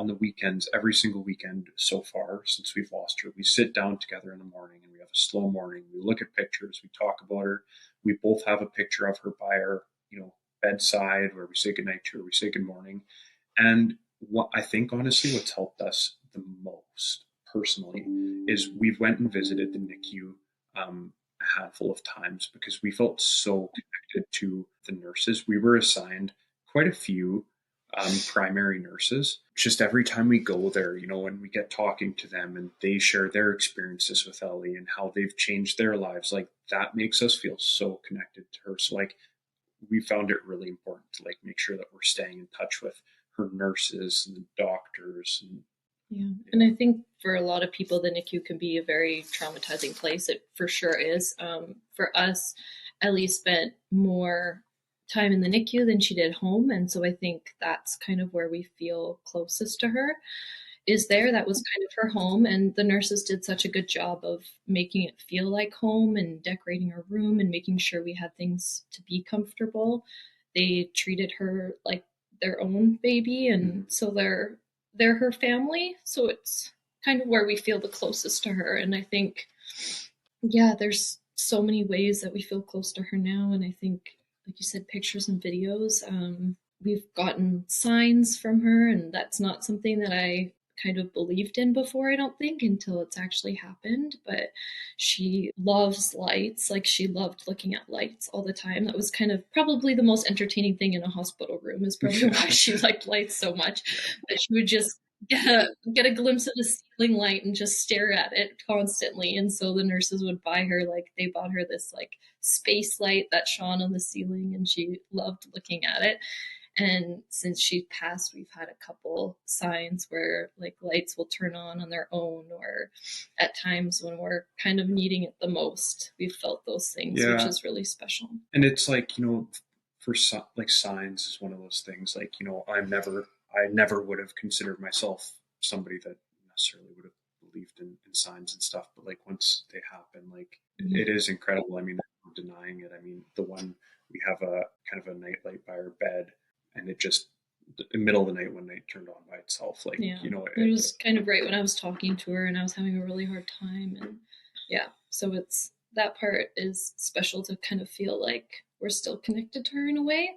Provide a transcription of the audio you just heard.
on the weekends, every single weekend so far since we've lost her, we sit down together in the morning and we have a slow morning. We look at pictures, we talk about her. We both have a picture of her by our, bedside where we say goodnight to her, we say good morning. And what I think honestly what's helped us the most personally is we've went and visited the NICU a handful of times because we felt so connected to the nurses. We were assigned quite a few primary nurses. Just every time we go there, when we get talking to them and they share their experiences with Ellie and how they've changed their lives, like that makes us feel so connected to her. So like we found it really important to like make sure that we're staying in touch with her nurses and the doctors. Yeah. And I think for a lot of people, the NICU can be a very traumatizing place. It for sure is. For us, Ellie spent more time in the NICU than she did home. And so I think that's kind of where we feel closest to her is there. That was kind of her home. And the nurses did such a good job of making it feel like home and decorating her room and making sure we had things to be comfortable. They treated her like their own baby. And so they're her family. So it's kind of where we feel the closest to her. And I think, there's so many ways that we feel close to her now. And I think, like you said, pictures and videos. We've gotten signs from her, and that's not something that I kind of believed in before, I don't think, until it's actually happened. But she loves lights. Like she loved looking at lights all the time. That was kind of probably the most entertaining thing in a hospital room is probably why she liked lights so much. But she would just get a glimpse of the ceiling light and just stare at it constantly. And so the nurses would buy her, like they bought her this like space light that shone on the ceiling, and she loved looking at it. And since she passed, we've had a couple signs where like lights will turn on their own, or at times when we're kind of needing it the most, we've felt those things, which is really special. And it's like, for like signs is one of those things like, I never would have considered myself somebody that necessarily would have believed in signs and stuff. But like once they happen, like it is incredible. I mean, I'm not denying it. I mean, the one we have a kind of a nightlight by our bed, and it just in the middle of the night one night turned on by itself. Like, it was kind of right when I was talking to her and I was having a really hard time. And so it's that part is special to kind of feel like we're still connected to her in a way.